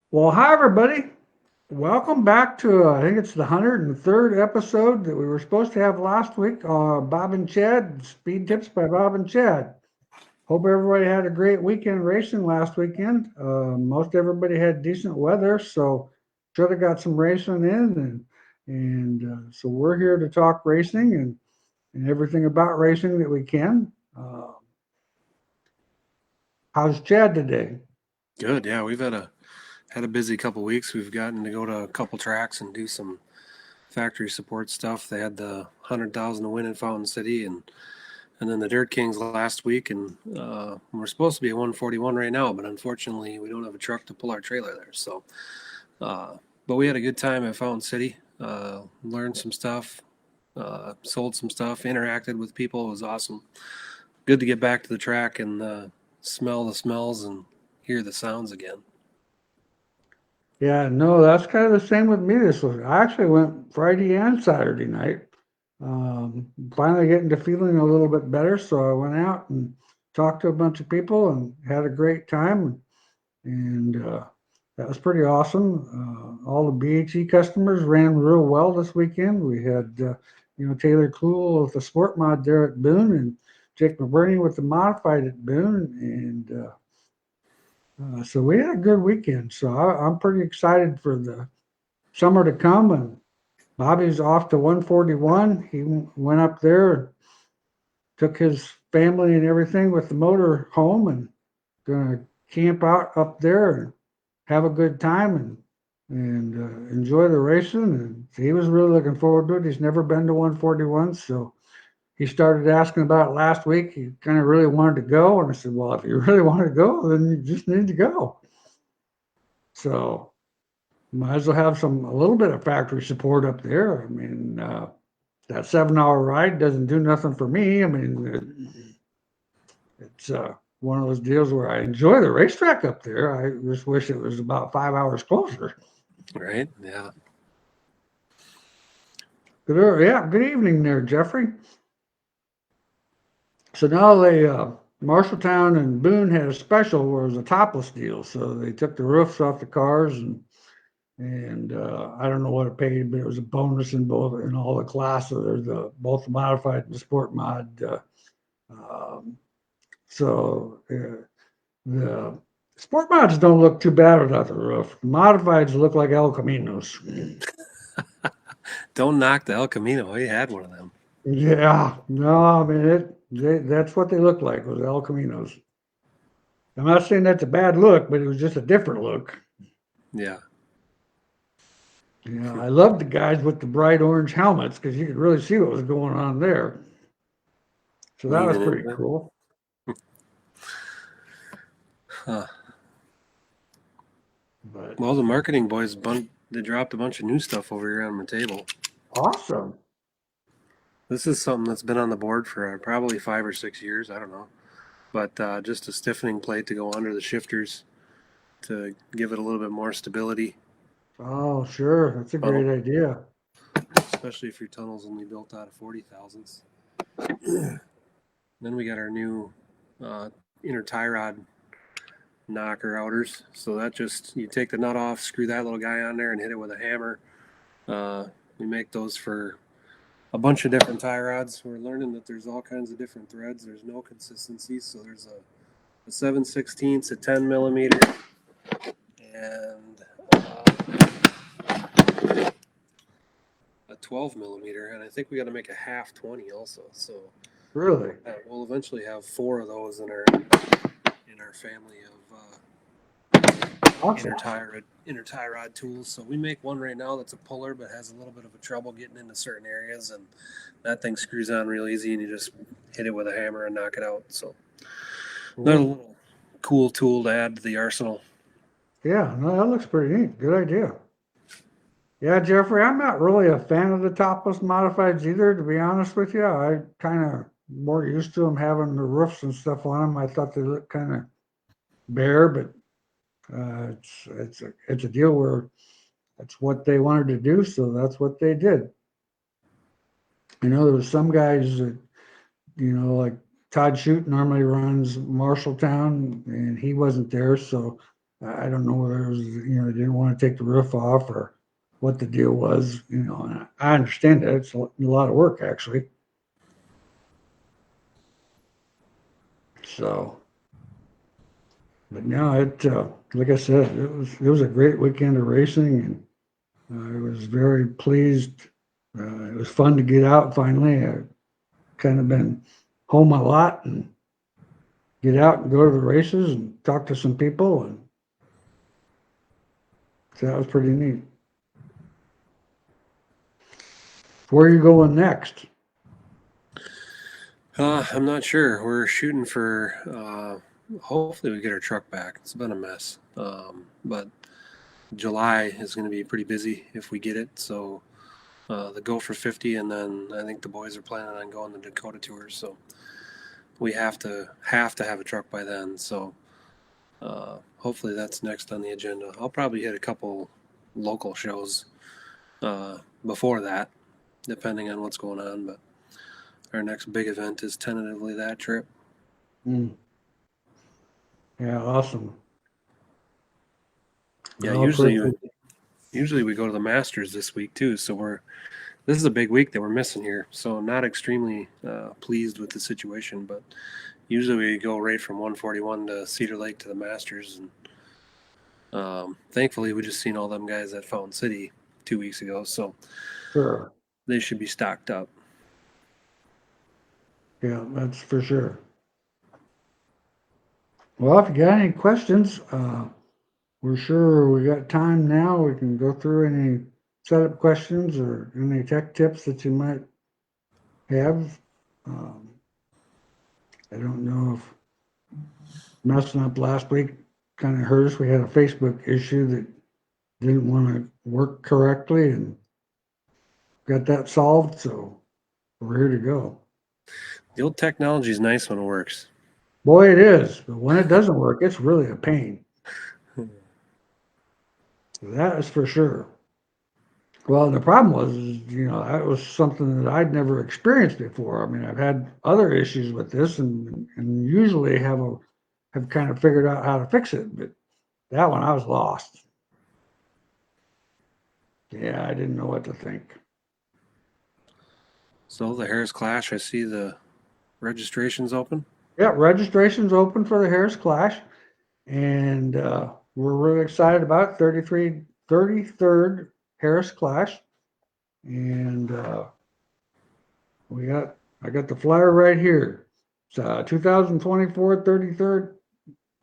Well, hi everybody. Welcome back to I think it's the 103rd episode that we were supposed to have last week. Bob and Chad, Speed Tips by Bob and Chad. Hope everybody had a great weekend racing last weekend. Most everybody had decent weather, so should have got some racing in, and so we're here to talk racing and everything about racing that we can. How's Chad today? Good, yeah. We've had a busy couple weeks. We've gotten to go to a couple tracks and do some factory support stuff. They had the 100,000 to win in Fountain City, and then the Dirt Kings last week, and we're supposed to be at 141 right now, but unfortunately we don't have a truck to pull our trailer there. So, but we had a good time at Fountain City. Learned some stuff, sold some stuff, interacted with people. It was awesome. Good to get back to the track and smell the smells and hear the sounds again. Yeah, no, that's kind of the same with me this week. I actually went Friday and Saturday night. Finally getting to feeling a little bit better, so I went out and talked to a bunch of people and had a great time, and that was pretty awesome. All the BHE customers ran real well this weekend. We had, Taylor Cluel with the sport mod there at Boone, and Jake McBurney with the modified at Boone, and so we had a good weekend. So I'm pretty excited for the summer to come. And Bobby's off to 141. He went up there, took his family and everything with the motor home, and gonna camp out up there and have a good time and enjoy the racing. And he was really looking forward to it. He's never been to 141, so he started asking about it last week. He kind of really wanted to go, and I said, "Well, if you really want to go, then you just need to go." So might as well have some a little bit of factory support up there. I mean, that 7 hour ride doesn't do nothing for me. I mean, it's one of those deals where I enjoy the racetrack up there. I just wish it was about 5 hours closer. Right? Yeah. Yeah, good evening there, Jeffrey. So now Marshalltown and Boone had a special where it was a topless deal. So they took the roofs off the cars and I don't know what it paid, but it was a bonus in all the classes. There's both the modified and the sport mod. Um, so the sport mods don't look too bad without the roof. The modifieds look like El Caminos. Don't knock the El Camino. He had one of them. Yeah, no, I mean that's what they look like was El Caminos. I'm not saying that's a bad look, but it was just a different look. Yeah. Yeah, I loved the guys with the bright orange helmets because you could really see what was going on there. So that was Weaving pretty into it. cool. Huh. But Well, the marketing boys, they dropped a bunch of new stuff over here on my table. awesome. This is something that's been on the board for probably 5 or 6 years. I don't know. But just a stiffening plate to go under the shifters to give it a little bit more stability. Oh, sure. That's a Tunnel, great idea. especially if your tunnel's only built out of 40,000s. Then we got our new inner tie rod knocker outers. So that just, you take the nut off, screw that little guy on there, and hit it with a hammer. We make those for a bunch of different tie rods. We're learning that there's all kinds of different threads. There's no consistency. So there's a 7/16, a 10 millimeter, and a 12 millimeter. And I think we got to make a half 20 also. So Really. we'll eventually have four of those in our family of Awesome. inner tie rod tools. So we make one right now that's a puller, but has a little bit of a trouble getting into certain areas, and that thing screws on real easy, and you just hit it with a hammer and knock it out. So another Cool. little cool tool to add to the arsenal. Yeah, no, that looks pretty neat. Good idea. Yeah, Jeffrey, I'm not really a fan of the topless modifieds either, to be honest with you. I kind of more used to them having the roofs and stuff on them. I thought they looked kind of bare, but it's a deal where that's what they wanted to do, so that's what they did. I know there was some guys that like Todd Shute normally runs Marshalltown, and he wasn't there, so I don't know whether it was, they didn't want to take the roof off or what the deal was, and I understand that it's a lot of work actually. So, but no, like I said, it was a great weekend of racing, and I was very pleased. It was fun to get out finally. I kind of been home a lot and get out and go to the races and talk to some people, and so that was pretty neat. Where are you going next? I'm not sure. We're shooting for. Hopefully, we get our truck back. It's been a mess, but July is going to be pretty busy if we get it. So the go for 50, and then I think the boys are planning on going the Dakota tours. So we have a truck by then. So hopefully that's next on the agenda. I'll probably hit a couple local shows before that, depending on what's going on. But our next big event is tentatively that trip. Mm. Yeah, awesome. Yeah, Well, usually we go to the Masters this week too. So this is a big week that we're missing here. So not extremely pleased with the situation, but usually we go right from 141 to Cedar Lake to the Masters, and thankfully we just seen all them guys at Fountain City 2 weeks ago, so sure. they should be stocked up. Yeah, that's for sure. Well, if you got any questions, we're sure we got time now. We can go through any setup questions or any tech tips that you might have. Um, I don't know if messing up last week kind of hurt us. We had a Facebook issue that didn't want to work correctly and got that solved. So we're here to go. The old technology is nice when it works. Boy, it is. But when it doesn't work, it's really a pain. That is for sure. Well, the problem was, that was something that I'd never experienced before. I mean, I've had other issues with this, and usually have kind of figured out how to fix it, but that one I was lost. Yeah, I didn't know what to think. So the Harris Clash, I see the registration's open. Yeah, registration's open for the Harris Clash, and we're really excited about it. 33rd Harris Clash, and I got the flyer right here. It's 2024 33rd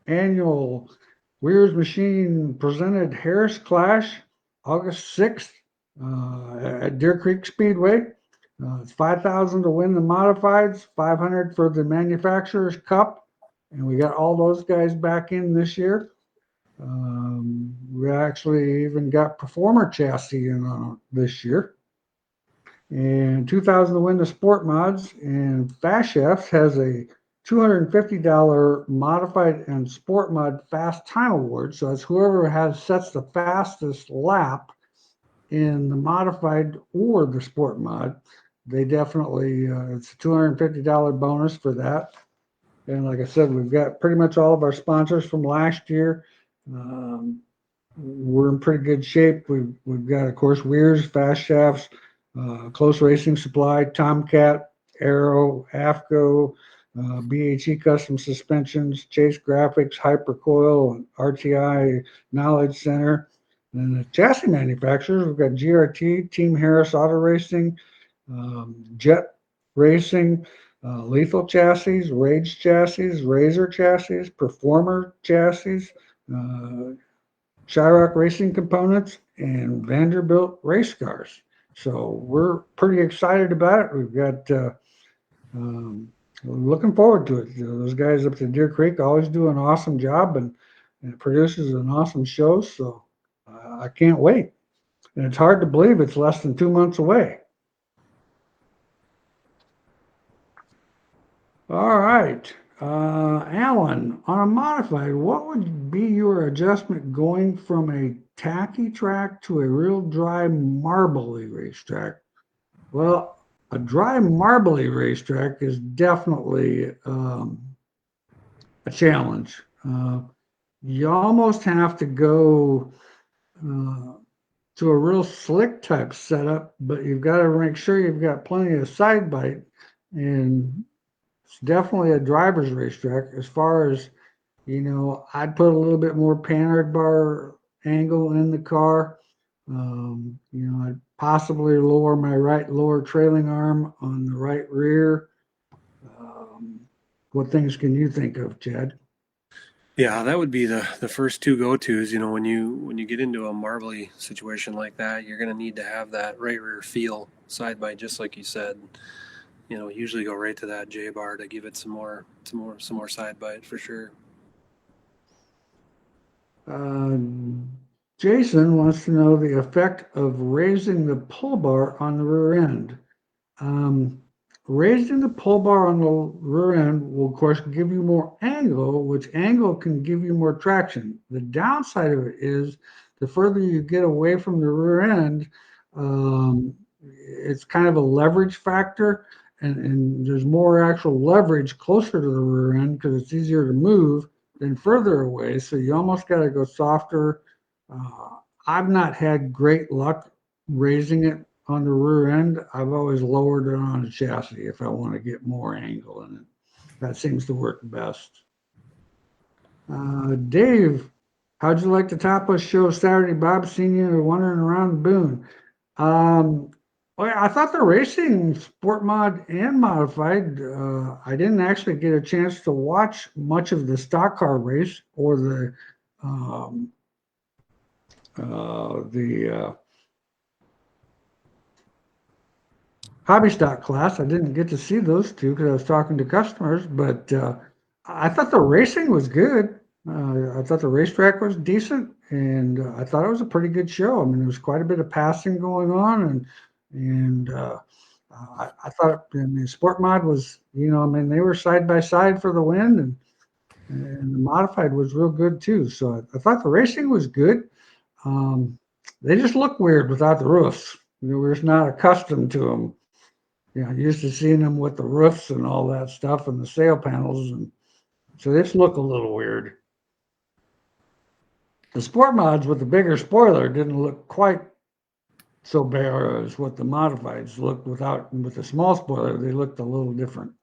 annual Weir's Machine presented Harris Clash, August 6th at Deer Creek Speedway. It's 5,000 to win the modifieds, 500 for the manufacturer's cup, and we got all those guys back in this year. We actually even got performer chassis in this year. And 2,000 to win the sport mods, and Fast Chefs has a $250 modified and sport mod fast time award. So it's whoever sets the fastest lap in the modified or the sport mod. They definitely it's a $250 bonus for that. And like I said, we've got pretty much all of our sponsors from last year. We're in pretty good shape. We've got, of course, Weir's, Fast Shafts, Close Racing Supply, Tomcat, Arrow, AFCO, BHE Custom Suspensions, Chase Graphics, Hypercoil, and RTI Knowledge Center. And the chassis manufacturers, we've got GRT, Team Harris Auto Racing, Jet Racing, Lethal Chassis, Rage Chassis, Razor Chassis, Performer Chassis, Shyrock Racing Components, and Vanderbilt Race Cars. So we're pretty excited about it. We've got looking forward to it. Those guys up to Deer Creek always do an awesome job, and it produces an awesome show. So I can't wait. And it's hard to believe it's less than 2 months away. All right. Alan, on a modified, what would be your adjustment going from a tacky track to a real dry marbly racetrack? Well, a dry marbly racetrack is definitely a challenge. you almost have to go uh, to a real slick type setup, but you've got to make sure you've got plenty of side bite. And it's definitely a driver's racetrack. As far as, I'd put a little bit more panhard bar angle in the car. I'd possibly lower my right lower trailing arm on the right rear. Um, what things can you think of, Chad? Yeah, that would be the first two go-tos. You know, when you get into a marbly situation like that, you're going to need to have that right rear feel side by, just like you said. You know, usually go right to that J bar to give it some more side bite for sure. Uh, Jason wants to know the effect of raising the pull bar on the rear end. Um, Raising the pull bar on the rear end will, of course, give you more angle, which angle can give you more traction. The downside of it is the further you get away from the rear end, it's kind of a leverage factor, and there's more actual leverage closer to the rear end because it's easier to move than further away. So you almost got to go softer. Uh, I've not had great luck raising it on the rear end. I've always lowered it on the chassis if I want to get more angle in it. That seems to work best. Dave, how'd you like the Topless show Saturday? Bob seen you wandering around Boone. Um, well, I thought the racing sport mod and modified. I didn't actually get a chance to watch much of the stock car race or um, the hobby stock class. I didn't get to see those two because I was talking to customers, but I thought the racing was good. I thought the racetrack was decent, and I thought it was a pretty good show. I mean, there was quite a bit of passing going on, and I thought, I mean, Sport Mod was, I mean, they were side by side for the win, and the modified was real good too. So I thought the racing was good. Um, they just look weird without the roofs. We're just not accustomed to them. Used to seeing them with the roofs and all that stuff and the sail panels, and so this look a little weird. The sport mods with the bigger spoiler didn't look quite so bare as what the modifieds looked with the small spoiler. They looked a little different.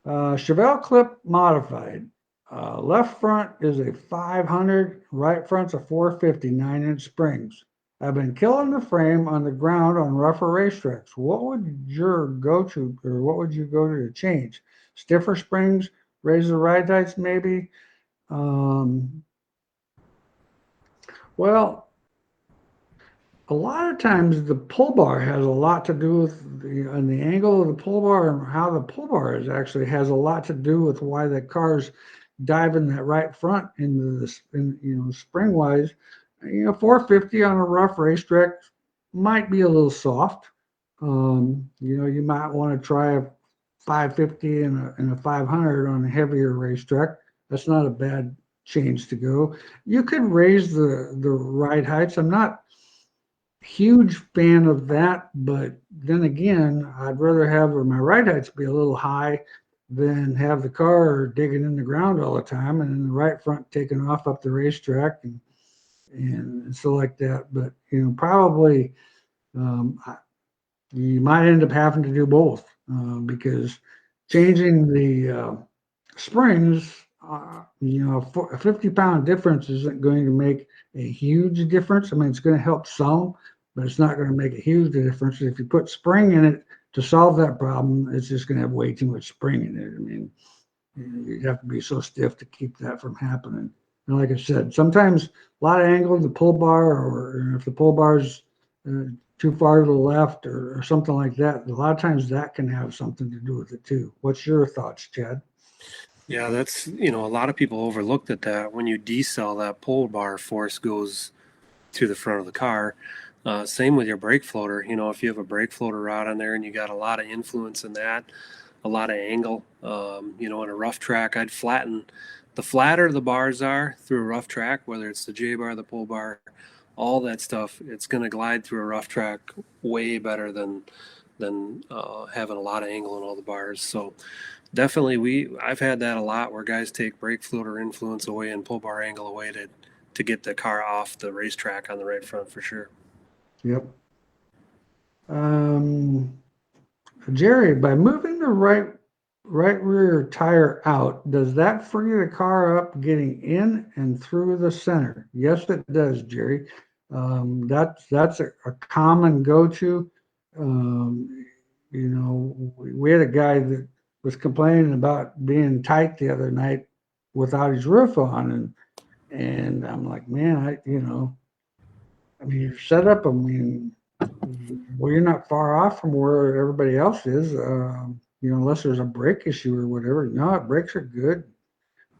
Chevelle Clip modified. Left front is a 500, right front's a 450 9-inch springs. I've been killing the frame on the ground on rougher racetracks. What would your go to, or what would you go to change? Stiffer springs, raise the ride heights, maybe? Um, well, a lot of times the pull bar has a lot to do with and the angle of the pull bar and how the pull bar is actually has a lot to do with why the car's diving that right front into spring wise. 450 on a rough racetrack might be a little soft. You might want to try a 550 and a 500 on a heavier racetrack. That's not a bad change to go. You could raise the ride heights. I'm not huge fan of that, but then again, I'd rather have my ride heights be a little high than have the car digging in the ground all the time and then the right front taking off up the racetrack and so like that. But probably um, you might end up having to do both because changing the springs, a 50-pound difference isn't going to make a huge difference. I mean, it's going to help some, but it's not going to make a huge difference. If you put spring in it to solve that problem, it's just going to have way too much spring in it. I mean, you'd have to be so stiff to keep that from happening. And like I said, sometimes a lot of angle in the pull bar, or if the pull bar's uh, too far to the left or something like that, a lot of times that can have something to do with it too. What's your thoughts, Chad? Yeah, that's, a lot of people overlooked at that. When you decel, that pull bar force goes to the front of the car. Same with your brake floater. If you have a brake floater rod on there and you got a lot of influence in that, a lot of angle, in a rough track, I'd flatten. The flatter the bars are through a rough track, whether it's the J bar, the pull bar, all that stuff, it's going to glide through a rough track way better than having a lot of angle in all the bars. So definitely I've had that a lot where guys take brake fluid or influence away and pull bar angle away to get the car off the racetrack on the right front for sure. Yep. Jerry, by moving the right rear tire out, does that free the car up getting in and through the center? Yes, it does, Jerry. That's a common go-to. We had a guy that was complaining about being tight the other night without his roof on, and I'm like, man, I mean, you're set up. I mean, well, you're not far off from where everybody else is, unless there's a brake issue or whatever. No, brakes are good.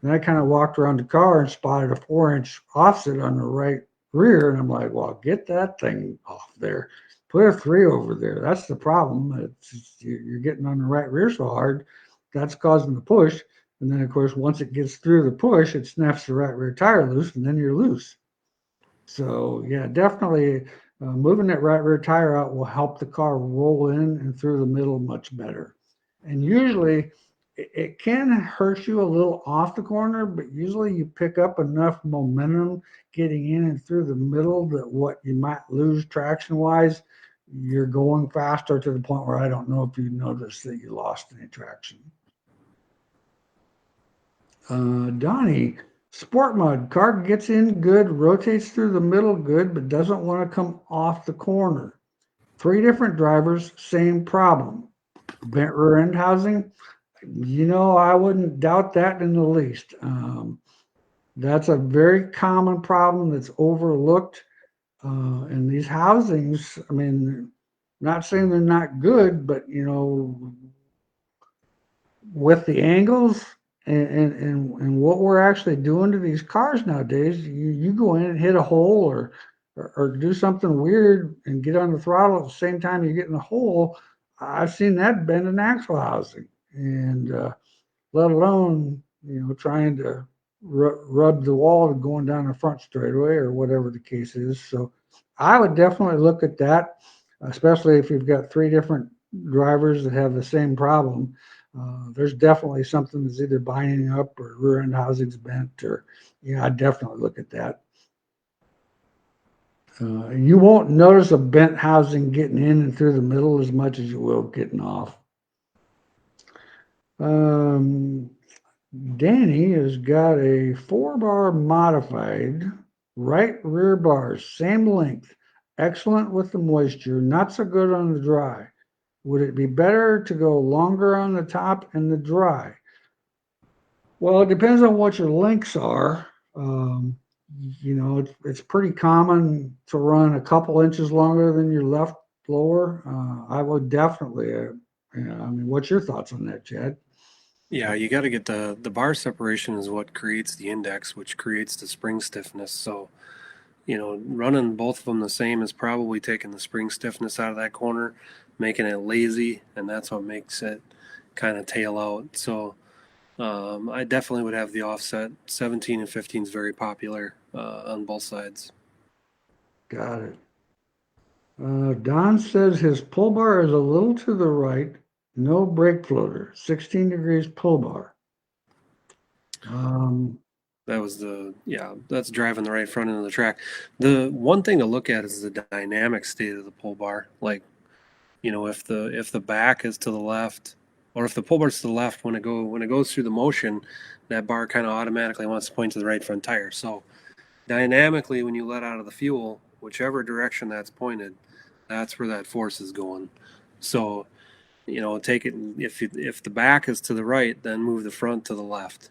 Then I kind of walked around the car and spotted a 4-inch offset on the right rear, and I'm like, well, get that thing off there. Put a 3 over there. That's the problem. You're getting on the right rear so hard, that's causing the push. And then, of course, once it gets through the push, it snaps the right rear tire loose, and then you're loose. So yeah, definitely moving that right rear tire out will help the car roll in and through the middle much better. And usually it can hurt you a little off the corner, but usually you pick up enough momentum getting in and through the middle that what you might lose traction wise, you're going faster to the point where I don't know if you noticed that you lost any traction. Donnie, sport mode, car gets in good, rotates through the middle good, but doesn't want to come off the corner. 3 different drivers, same problem. Bent rear end housing, I wouldn't doubt that in the least. That's a very common problem that's overlooked. And these housings, I mean, not saying they're not good, but with the angles and what we're actually doing to these cars nowadays, you go in and hit a hole or do something weird and get on the throttle at the same time you get in the hole. I've seen that bend an axle housing, and let alone trying to rub the wall going down the front straightaway or whatever the case is. So I would definitely look at that, especially if you've got 3 different drivers that have the same problem. There's definitely something that's either binding up or rear end housing's bent, or I'd definitely look at that. You won't notice a bent housing getting in and through the middle as much as you will getting off. Danny has got a 4-bar modified right rear bars, same length, excellent with the moisture, not so good on the dry. Would it be better to go longer on the top and the dry? Well, it depends on what your lengths are. It's pretty common to run a couple inches longer than your left lower. I would definitely, what's your thoughts on that, Chad? Yeah, you got to get the bar separation is what creates the index, which creates the spring stiffness. So, running both of them the same is probably taking the spring stiffness out of that corner, making it lazy, and that's what makes it kind of tail out. So, I definitely would have the offset. 17 and 15 is very popular on both sides. Got it. Don says his pull bar is a little to the right, no brake floater, 16 degrees pull bar. That's driving the right front end of the track. The one thing to look at is the dynamic state of the pull bar. Like, if the back is to the left, or if the pull bar's to the left when it goes through the motion, that bar kind of automatically wants to point to the right front tire. So dynamically, when you let out of the fuel, whichever direction that's pointed, that's where that force is going. So, take it if the back is to the right, then move the front to the left.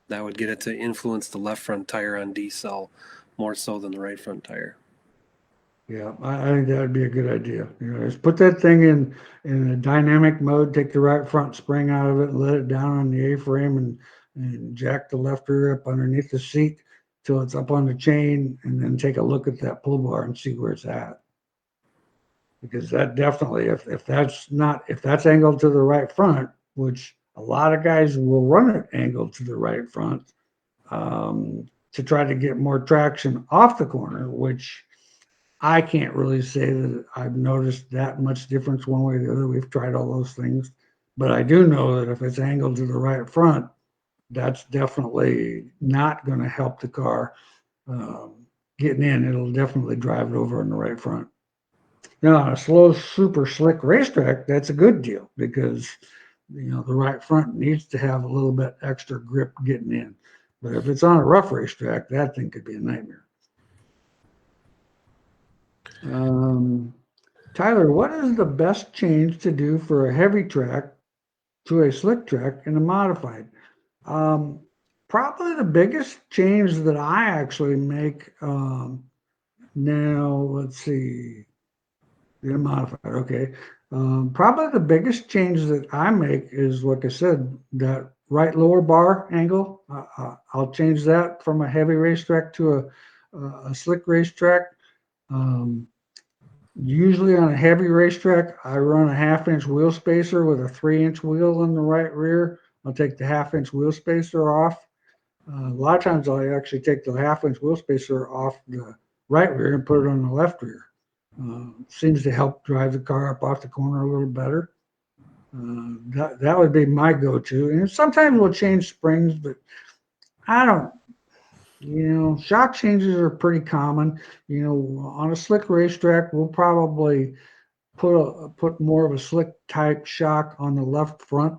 That would get it to influence the left front tire on decel more so than the right front tire. Yeah, I think that would be a good idea. Just put that thing in a dynamic mode, take the right front spring out of it, and let it down on the A-frame, and jack the left rear up underneath the seat till it's up on the chain, and then take a look at that pull bar and see where it's at. Because that definitely, if that's angled to the right front, which a lot of guys will run it angled to the right front, to try to get more traction off the corner, which I can't really say that I've noticed that much difference one way or the other. We've tried all those things, But I do know that if it's angled to the right front, that's definitely not going to help the car getting in. It'll definitely drive it over on the right front. Now, on a slow, super slick racetrack, that's a good deal because the right front needs to have a little bit extra grip getting in. But if it's on a rough racetrack, that thing could be a nightmare. Tyler, what is the best change to do for a heavy track to a slick track in a modified? Um, Probably the biggest change that I actually make now, let's see, they're modified, okay. Probably the biggest change that I make is, like I said, that right lower bar angle. I'll change that from a heavy racetrack to a slick racetrack. Um, Usually on a heavy racetrack, I run a 1/2 inch wheel spacer with a 3 inch wheel in the right rear. I'll take the 1/2 inch wheel spacer off. A lot of times I'll actually take the 1/2 inch wheel spacer off the right rear and put it on the left rear. Seems to help drive the car up off the corner a little better. That would be my go-to. And sometimes we'll change springs, but I don't, shock changes are pretty common. On a slick racetrack, we'll probably put more of a slick type shock on the left front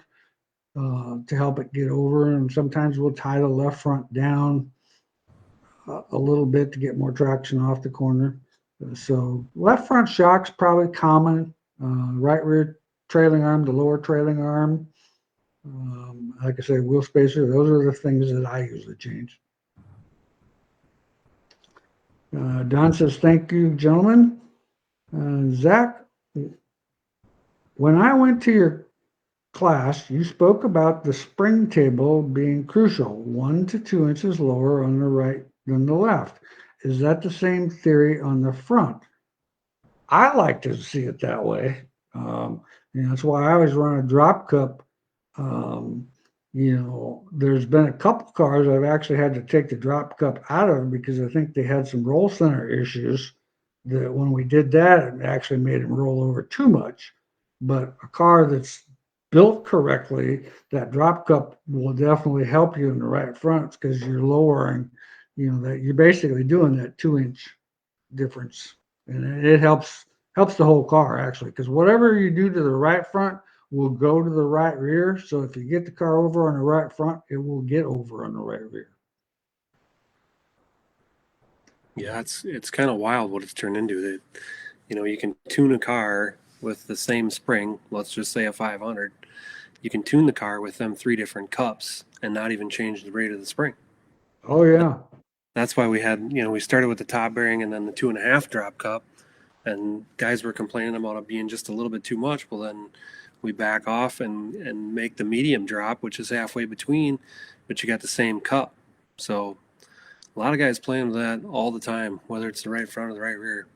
to help it get over. And sometimes we'll tie the left front down a little bit to get more traction off the corner. So left front shock's probably common. Right rear trailing arm, the lower trailing arm. Like I say, wheel spacer. Those are the things that I usually change. Don says, thank you, gentlemen. Zach, when I went to your class, you spoke about the spring table being crucial, 1 to 2 inches lower on the right than the left. Is that the same theory on the front? I like to see it that way. That's why I always run a drop cup. There's been a couple cars I've actually had to take the drop cup out of because I think they had some roll center issues. That when we did that, it actually made them roll over too much. But a car that's built correctly, that drop cup will definitely help you in the right fronts because you're lowering, that you're basically doing that 2 inch difference, and it helps the whole car actually because whatever you do to the right front will go to the right rear. So if you get the car over on the right front, it will get over on the right rear. Yeah, it's kind of wild what it's turned into. That you can tune a car with the same spring. Let's just say a 500. You can tune the car with them 3 different cups and not even change the rate of the spring. Oh yeah. That's why we started with the top bearing and then the 2.5 drop cup, and guys were complaining about it being just a little bit too much. Well, then we back off and make the medium drop, which is halfway between, but you got the same cup. So a lot of guys playing with that all the time, whether it's the right front or the right rear.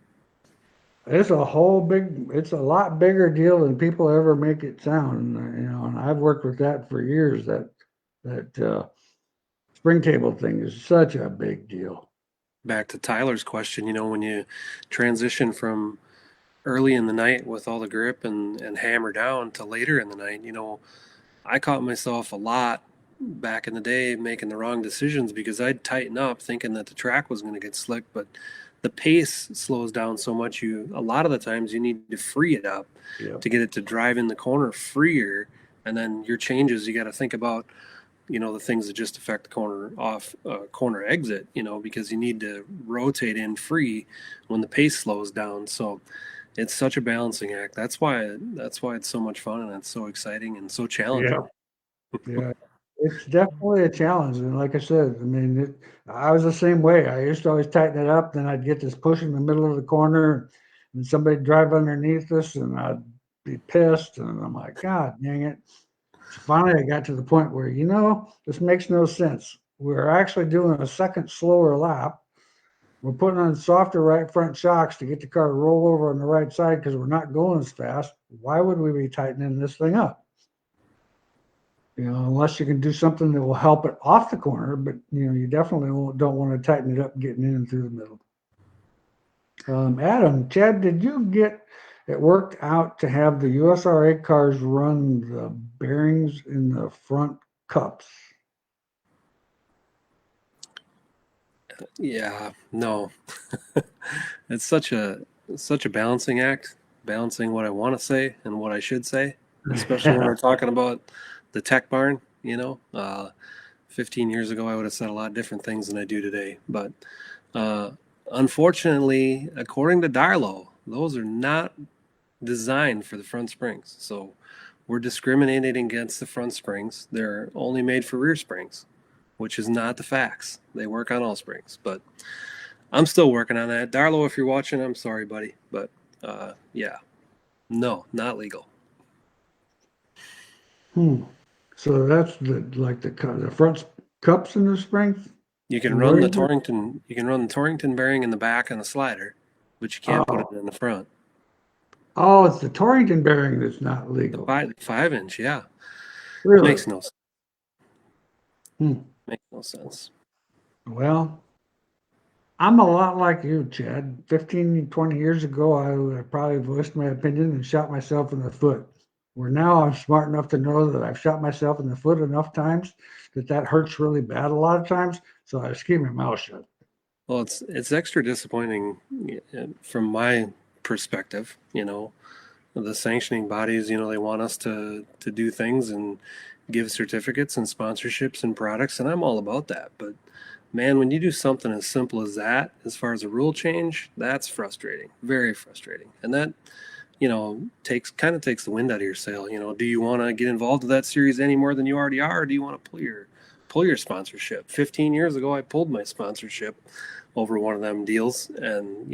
It's a lot bigger deal than people ever make it sound. And I've worked with that for years. That spring table thing is such a big deal. Back to Tyler's question, when you transition from early in the night with all the grip and hammer down to later in the night, I caught myself a lot back in the day making the wrong decisions because I'd tighten up thinking that the track was going to get slick, but the pace slows down so much a lot of the times you need to free it up to get it to drive in the corner freer. And then your changes, you got to think about the things that just affect the corner exit, because you need to rotate in free when the pace slows down. So it's such a balancing act. That's why it's so much fun and it's so exciting and so challenging. Yeah, it's definitely a challenge. And like I said, I was the same way. I used to always tighten it up, then I'd get this push in the middle of the corner and somebody'd drive underneath us and I'd be pissed. And I'm like, God dang it. Finally, I got to the point where, this makes no sense. We're actually doing a second slower lap. We're putting on softer right front shocks to get the car to roll over on the right side because we're not going as fast. Why would we be tightening this thing up? Unless you can do something that will help it off the corner, but you definitely don't want to tighten it up getting in through the middle. Adam, Chad, did you get it worked out to have the USRA cars run the bearings in the front cups. Yeah, no. It's such a balancing act, balancing what I want to say and what I should say, especially when Yeah. we're talking about the tech barn. 15 years ago, I would have said a lot of different things than I do today. But uh, unfortunately, according to Darlow, those are not designed for the front springs. So we're discriminating against the front springs. They're only made for rear springs, which is not the facts. They work on all springs, but I'm still working on that. Darlow, if you're watching, I'm sorry, buddy, but yeah, no, not legal. Hmm. So that's the front cups in the springs. You can run the Raised. Torrington bearing in the back on the slider, but you can't put it Oh, in the front. oh, it's the Torrington bearing that's not The legal. 5 inch, yeah, Really? makes no Hmm. makes no sense. Well, I'm a lot like you, Chad. 15, 20 years ago, I would have probably voiced my opinion and shot myself in the foot. Where now I'm smart enough to know that I've shot myself in the foot enough times that hurts really bad a lot of times. So I just keep my mouth shut. Well, it's extra disappointing from my perspective. The sanctioning bodies, they want us to do things and give certificates and sponsorships and products, and I'm all about that. But man, when you do something as simple as that, as far as a rule change, that's frustrating, very frustrating, and that takes the wind out of your sail. Do you want to get involved with that series any more than you already are, or do you want to pull your sponsorship? 15 years ago, I pulled my sponsorship over one of them deals, and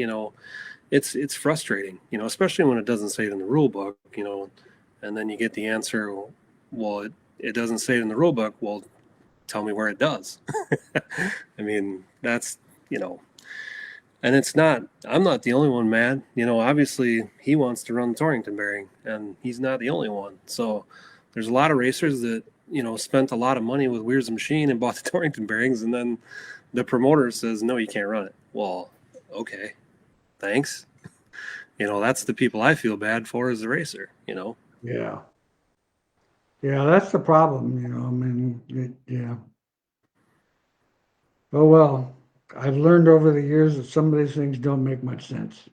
it's frustrating, especially when it doesn't say it in the rule book, and then you get the answer, well, it doesn't say it in the rule book. Well, tell me where it does. I mean, that's, you know, and I'm not the only one mad. Obviously he wants to run the Torrington bearing, and he's not the only one. So there's a lot of racers that, spent a lot of money with Weir's Machine and bought the Torrington bearings, and then the promoter says, no, you can't run it. Well, okay, thanks. That's the people I feel bad for as a racer. Yeah. Yeah, that's the problem, I mean, yeah. Oh, well, I've learned over the years that some of these things don't make much sense.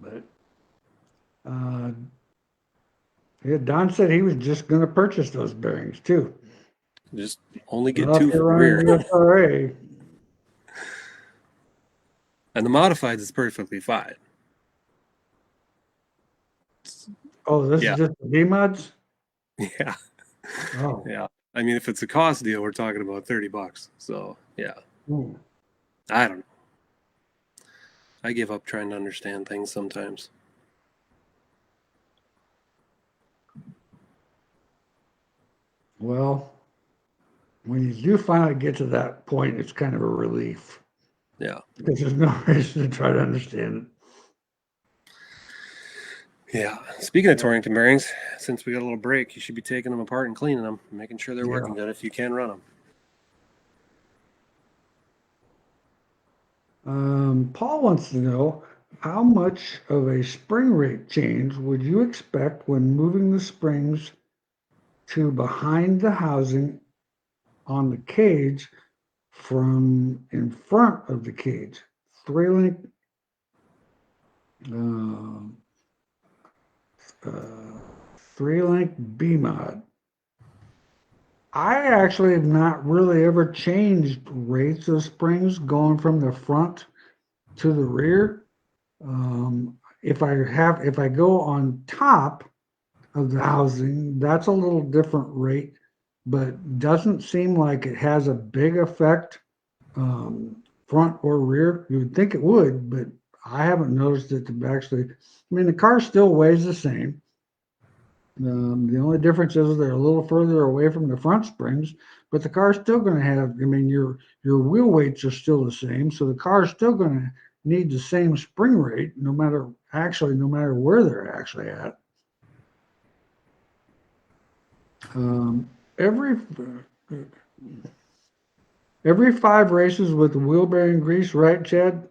But uh, yeah, Don said he was just going to purchase those bearings too. Just only get Well, if two for you're the running rear. USRA, And the modified is perfectly fine. oh, this is Yeah. just the B mods? Yeah. Oh, Yeah. I mean, if it's a cost deal, we're talking about $30. So yeah. hmm. I don't know. I give up trying to understand things sometimes. Well, when you do finally get to that point, it's kind of a relief Yeah. because there's no reason to try to understand it. Yeah. Speaking of Torrington bearings, since we got a little break, you should be taking them apart and cleaning them, making sure they're working good if you can run them. Paul wants to know how much of a spring rate change would you expect when moving the springs to behind the housing on the cage from in front of the cage? Three link, uh, uh, three link B mod. I actually have not really ever changed rates of springs going from the front to the rear. If I go on top of the housing, that's a little different rate, but doesn't seem like it has a big effect, front or rear. You would think it would, but I haven't noticed it to actually. I mean, the car still weighs the same. The only difference is they're a little further away from the front springs, but the car's still going to have. I mean, your wheel weights are still the same, so the car's still going to need the same spring rate, no matter where they're actually at. Um, every every 5 races with the wheel bearing grease, right, Chad?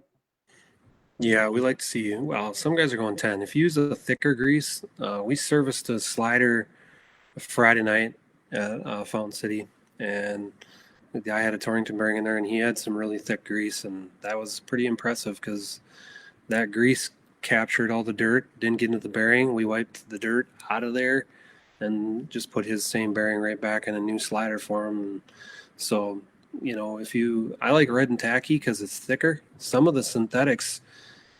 Yeah, we like to see. Well, some guys are going 10. If you use a thicker grease, we serviced a slider Friday night at Fountain City, and the guy had a Torrington bearing in there, and he had some really thick grease, and that was pretty impressive because that grease captured all the dirt, didn't get into the bearing. We wiped the dirt out of there and just put his same bearing right back in a new slider for him. So, I like red and tacky because it's thicker. Some of the synthetics,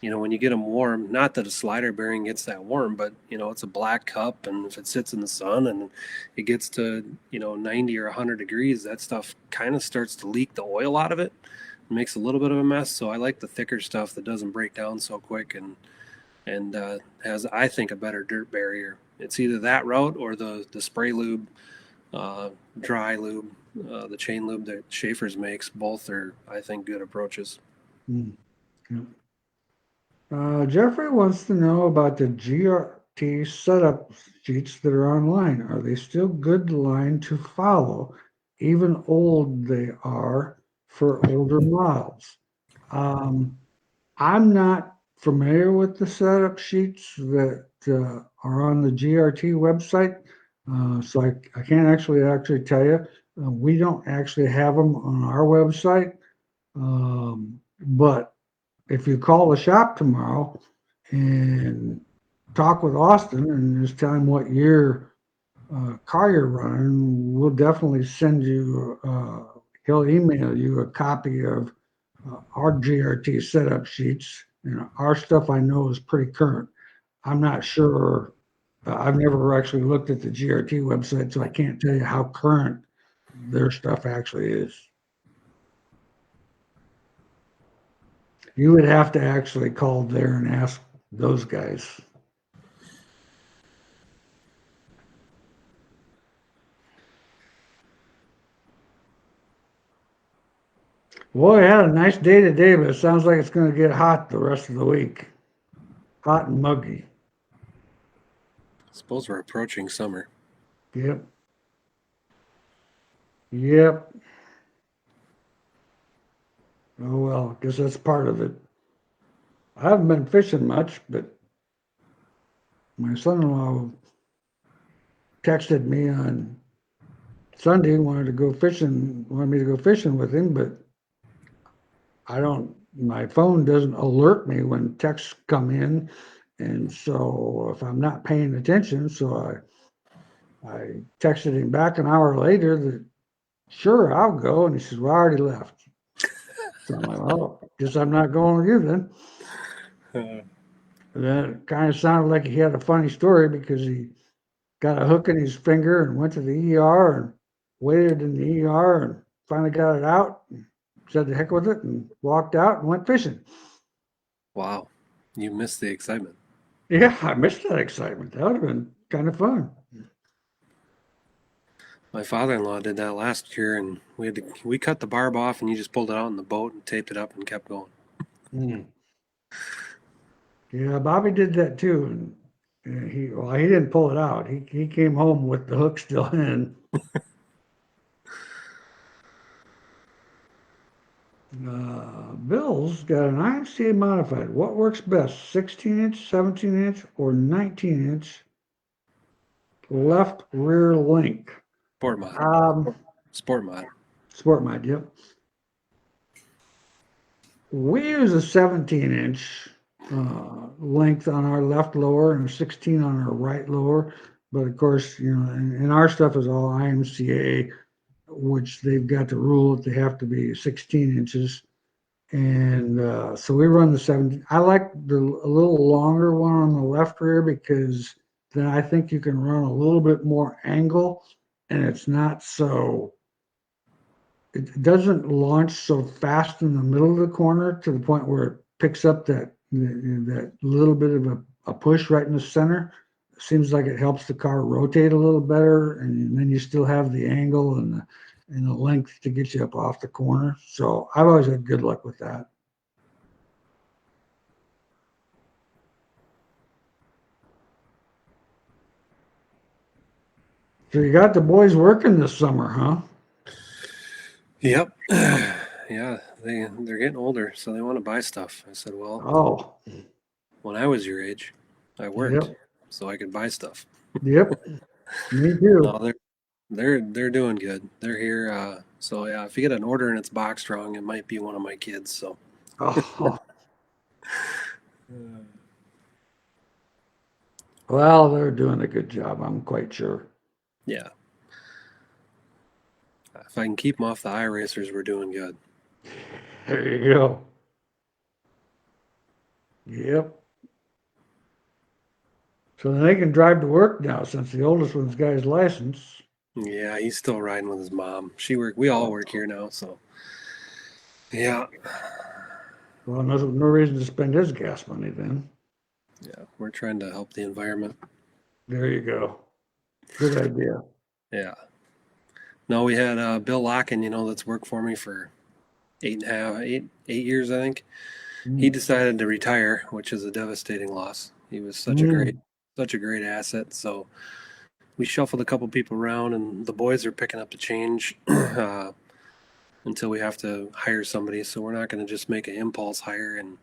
when you get them warm, not that a slider bearing gets that warm, but it's a black cup, and if it sits in the sun and it gets to 90 or 100 degrees, that stuff kind of starts to leak the oil out of it. It makes a little bit of a mess. So I like the thicker stuff that doesn't break down so quick and has, I think, a better dirt barrier. It's either that route or the spray lube, dry lube, the chain lube that Schaefer's makes. Both are, I think, good approaches. Mm, yeah. Jeffrey wants to know about the GRT setup sheets that are online. Are they still good line to follow, even old they are for older models? I'm not familiar with the setup sheets that are on the GRT website, so I can't actually tell you. We don't actually have them on our website, but if you call the shop tomorrow and talk with Austin and just tell him what year car you're running, we'll definitely send you. He'll email you a copy of our GRT setup sheets. Our stuff I know is pretty current. I'm not sure. I've never actually looked at the GRT website, so I can't tell you how current their stuff actually is. You would have to actually call there and ask those guys. Boy, I had a nice day today, but it sounds like it's going to get hot the rest of the week. Hot and muggy. I suppose we're approaching summer. Yep. Yep. Oh well, I guess that's part of it. I haven't been fishing much, but my son-in-law texted me on Sunday, wanted me to go fishing with him, but my phone doesn't alert me when texts come in. And so if I'm not paying attention, so I texted him back an hour later that, sure, I'll go. And he says, well, I already left. So I'm like, well, guess I'm not going with you then. And then it kind of sounded like he had a funny story because he got a hook in his finger and went to the ER and waited in the ER and finally got it out and said the heck with it and walked out and went fishing. Wow, you missed the excitement. Yeah, I missed that excitement. That would have been kind of fun. My father-in-law did that last year, and we cut the barb off, and he just pulled it out in the boat and taped it up and kept going. Mm. Yeah, Bobby did that too, and he didn't pull it out. He came home with the hook still in. Bill's got an IMCA modified. What works best, 16-inch, 17-inch, or 19-inch left rear link? Sport mod. Sport mod. Sport mod, yep. We use a 17-inch length on our left lower and a 16 on our right lower. But of course, and our stuff is all IMCA, which they've got the rule that they have to be 16 inches. And so we run the 17. I like a little longer one on the left rear because then I think you can run a little bit more angle and it's not so, it doesn't launch so fast in the middle of the corner to the point where it picks up that little bit of a push right in the center. It seems like it helps the car rotate a little better, and then you still have the angle and the length to get you up off the corner. So I've always had good luck with that. So you got the boys working this summer, huh? Yep. Yeah, they're getting older, so they want to buy stuff. I said, well, Oh, when I was your age, I worked yep, so I could buy stuff. yep. Me No, too. they're doing good. They're here. So yeah, if you get an order and it's boxed wrong, it might be one of my kids. So Oh, well, they're doing a good job. I'm quite sure. yeah, if I can keep them off the iRacers, we're doing good. There you go. Yep. So they can drive to work now since the oldest one's got his license. Yeah, he's still riding with his mom. We all work here now, so yeah, Well, no reason to spend his gas money then. yeah, we're trying to help the environment. There you go. Good idea. Yeah. No, we had Bill Locken, that's worked for me for 8 years, I think. He Mm. decided to retire, which is a devastating loss. He was Mm. such a great asset. So we shuffled a couple people around, and the boys are picking up the change until we have to hire somebody. So we're not going to just make an impulse hire and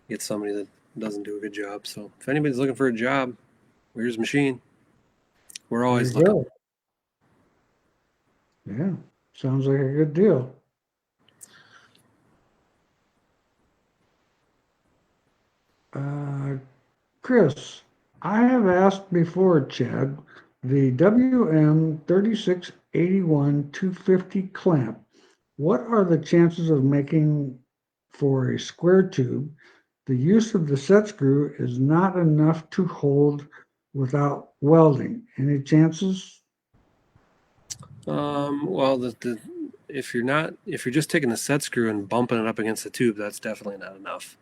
get somebody that doesn't do a good job. So if anybody's looking for a job, here's a machine. We're There always you looking. go. Yeah. Sounds like a good deal. Uh, Chris, I have asked before, Chad, the WM3681 250 clamp, what are the chances of making for a square tube? The use of the set screw is not enough to hold without welding. Any chances? Well, if you're just taking the set screw and bumping it up against the tube, that's definitely not enough.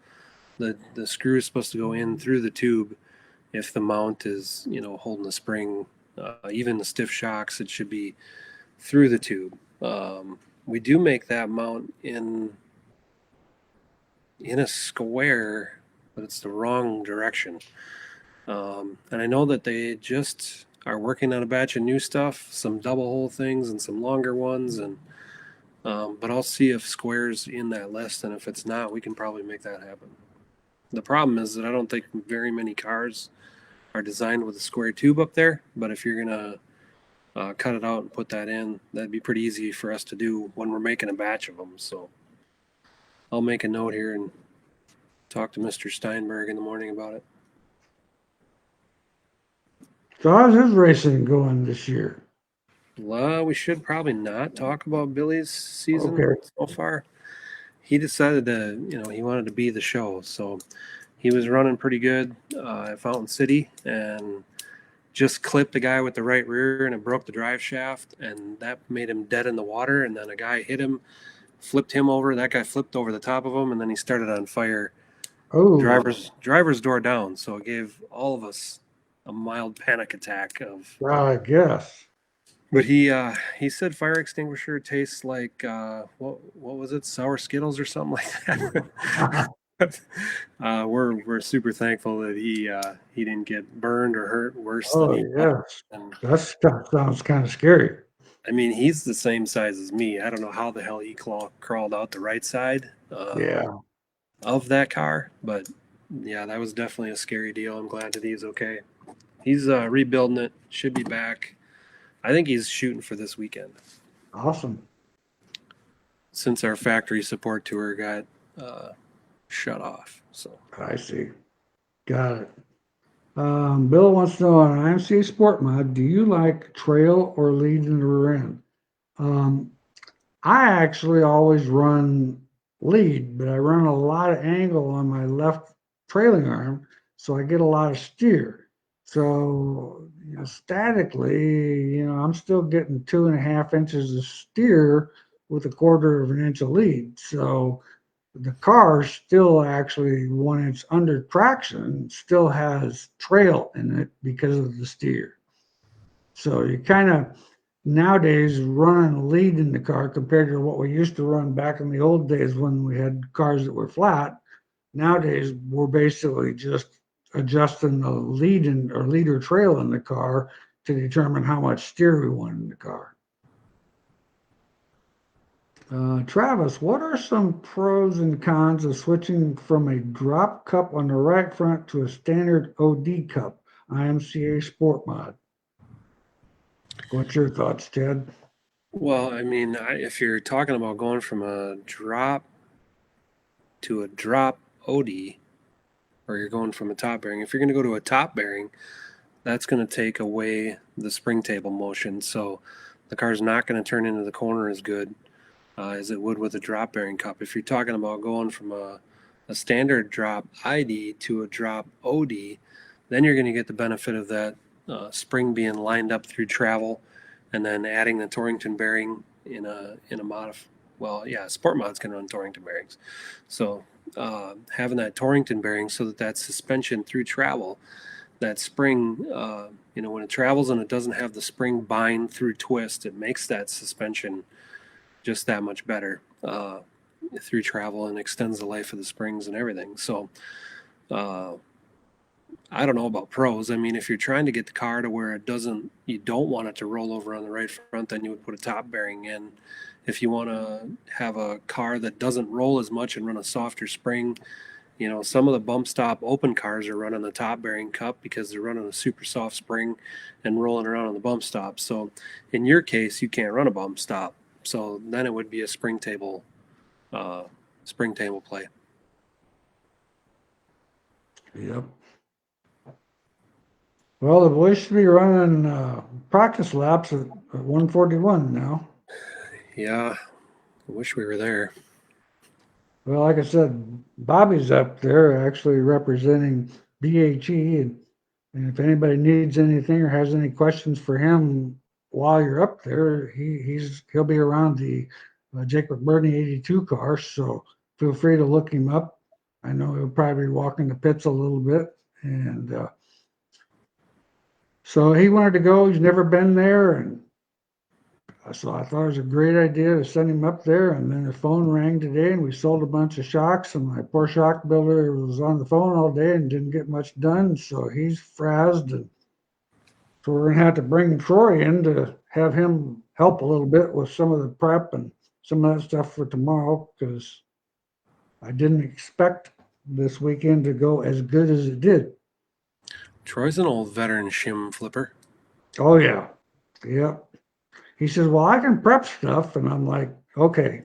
The screw is supposed to go in through the tube. If the mount is holding the spring, even the stiff shocks, it should be through the tube. We do make that mount in a square, but it's the wrong direction. And I know that they just are working on a batch of new stuff, some double hole things and some longer ones, and but I'll see if squares in that list, and if it's not, we can probably make that happen. The problem is that I don't think very many cars are designed with a square tube up there, but if you're gonna cut it out and put that in, that'd be pretty easy for us to do when we're making a batch of them. So I'll make a note here and talk to Mr. Steinberg in the morning about it. So how's his racing going this year? Well, we should probably not talk about Billy's season Okay. so far. He decided to, he wanted to be the show. So he was running pretty good at Fountain City and just clipped the guy with the right rear, and it broke the drive shaft, and that made him dead in the water. And then a guy hit him, flipped him over. That guy flipped over the top of him, and then he started on fire. Oh, Driver's door down. So it gave all of us a mild panic attack of. I guess. But he said fire extinguisher tastes like what was it, sour Skittles or something like that. We're super thankful that he didn't get burned or hurt worse than Oh, he got. yes. And That sounds kind of scary. I mean, he's the same size as me. I don't know how the hell he crawled out the right side Yeah. of that car, but yeah, that was definitely a scary deal. I'm glad that he's okay. He's rebuilding it. Should be back. I think he's shooting for this weekend. Awesome. Since our factory support tour got shut off. So I see. Got it. Bill wants to know on IMCA Sport Mod, do you like trail or lead in the rear end? Um, I actually always run lead, but I run a lot of angle on my left trailing arm, so I get a lot of steer. So, statically, I'm still getting 2.5 inches of steer with 1/4 of an inch of lead. So the car still actually, when it's under traction, still has trail in it because of the steer. So you kind of nowadays running a lead in the car compared to what we used to run back in the old days when we had cars that were flat. Nowadays, we're basically just adjusting the lead or leader trail in the car to determine how much steer we want in the car. Travis, what are some pros and cons of switching from a drop cup on the right front to a standard OD cup, IMCA Sport Mod? What's your thoughts, Ted? Well, I mean, if you're talking about going from a drop to a drop OD, or you're going from a top bearing, if you're going to go to a top bearing, that's going to take away the spring table motion. So the car's not going to turn into the corner as good as it would with a drop bearing cup. If you're talking about going from a standard drop ID to a drop OD, then you're going to get the benefit of that spring being lined up through travel, and then adding the Torrington bearing in a mod. Well, yeah, Sport Mod's can run Torrington bearings, so having that Torrington bearing so that suspension through travel, that spring, when it travels and it doesn't have the spring bind through twist, it makes that suspension just that much better through travel and extends the life of the springs and everything. So I don't know about pros. I mean, if you're trying to get the car to where you don't want it to roll over on the right front, then you would put a top bearing in. If you want to have a car that doesn't roll as much and run a softer spring, some of the bump stop open cars are running the top bearing cup because they're running a super soft spring and rolling around on the bump stop. So in your case, you can't run a bump stop. So then it would be a spring table play. Yep. Well, the boys should be running practice laps at 141 now. Yeah, I wish we were there. Well, like I said, Bobby's up there actually representing BHE, and if anybody needs anything or has any questions for him while you're up there, he'll be around the Jake McBurney 82 car, so feel free to look him up. I know he'll probably be walking the pits a little bit, and so he wanted to go. He's never been there, and so I thought it was a great idea to send him up there. And then the phone rang today, and we sold a bunch of shocks. And my poor shock builder was on the phone all day and didn't get much done. So he's frazzed, and so we're gonna have to bring Troy in to have him help a little bit with some of the prep and some of that stuff for tomorrow, because I didn't expect this weekend to go as good as it did. Troy's an old veteran shim flipper. Oh yeah, yep. He says, "Well, I can prep stuff," and I'm like, "Okay,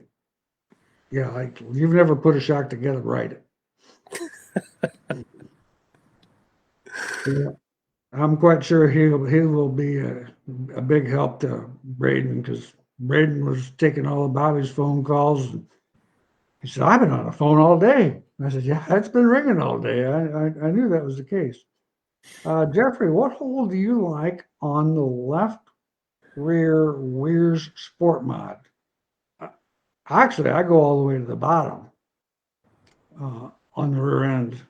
yeah, like you've never put a shock together, right?" Yeah, I'm quite sure he will be a big help to Braden, because Braden was taking all of Bobby's phone calls. And he said, "I've been on the phone all day." I said, "Yeah, it's been ringing all day. I knew that was the case." Jeffrey, what hole do you like on the left rear Weir's Sport Mod? Actually, I go all the way to the bottom on the rear end.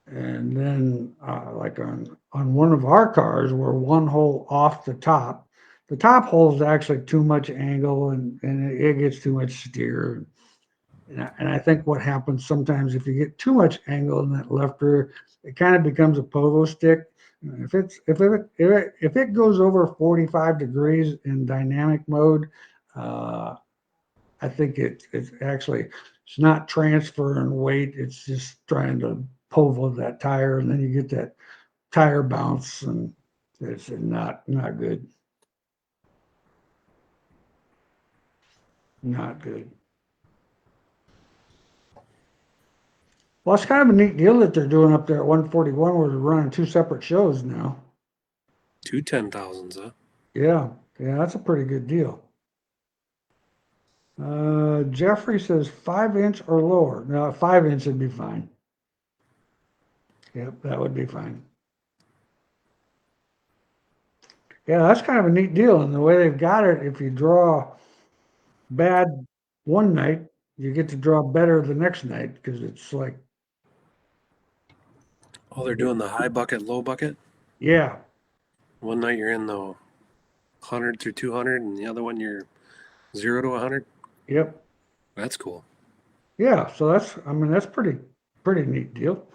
And then like on one of our cars, we're one hole off the top. The top hole is actually too much angle, and it gets too much steer. And I think what happens sometimes, if you get too much angle in that left rear, it kind of becomes a pogo stick. If it goes over 45 degrees in dynamic mode, I think it's actually, it's not transferring weight. It's just trying to povo that tire, and then you get that tire bounce, and it's not good. Not good. Well, it's kind of a neat deal that they're doing up there at 141, where they're running two separate shows now. 2 10,000s, huh? Yeah, that's a pretty good deal. Jeffrey says 5-inch or lower. No, 5-inch would be fine. Yep, that would be fine. Yeah, that's kind of a neat deal. And the way they've got it, if you draw bad one night, you get to draw better the next night, because it's like, Oh, they're doing the high bucket, low bucket. yeah, One night you're in the 100 through 200, and the other one you're 0 to 100. yep, That's cool. yeah. So that's pretty neat deal.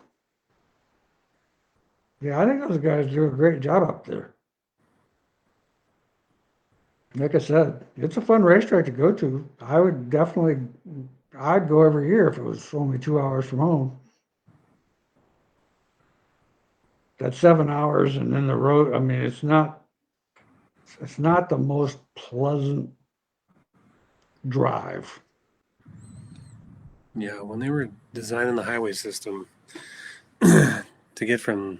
Yeah, I think those guys do a great job up there. like I said, it's a fun racetrack to go to. I'd go every year if it was only 2 hours from home. That's 7 hours, and then the road. I mean, it's not the most pleasant drive. Yeah, when they were designing the highway system to get from,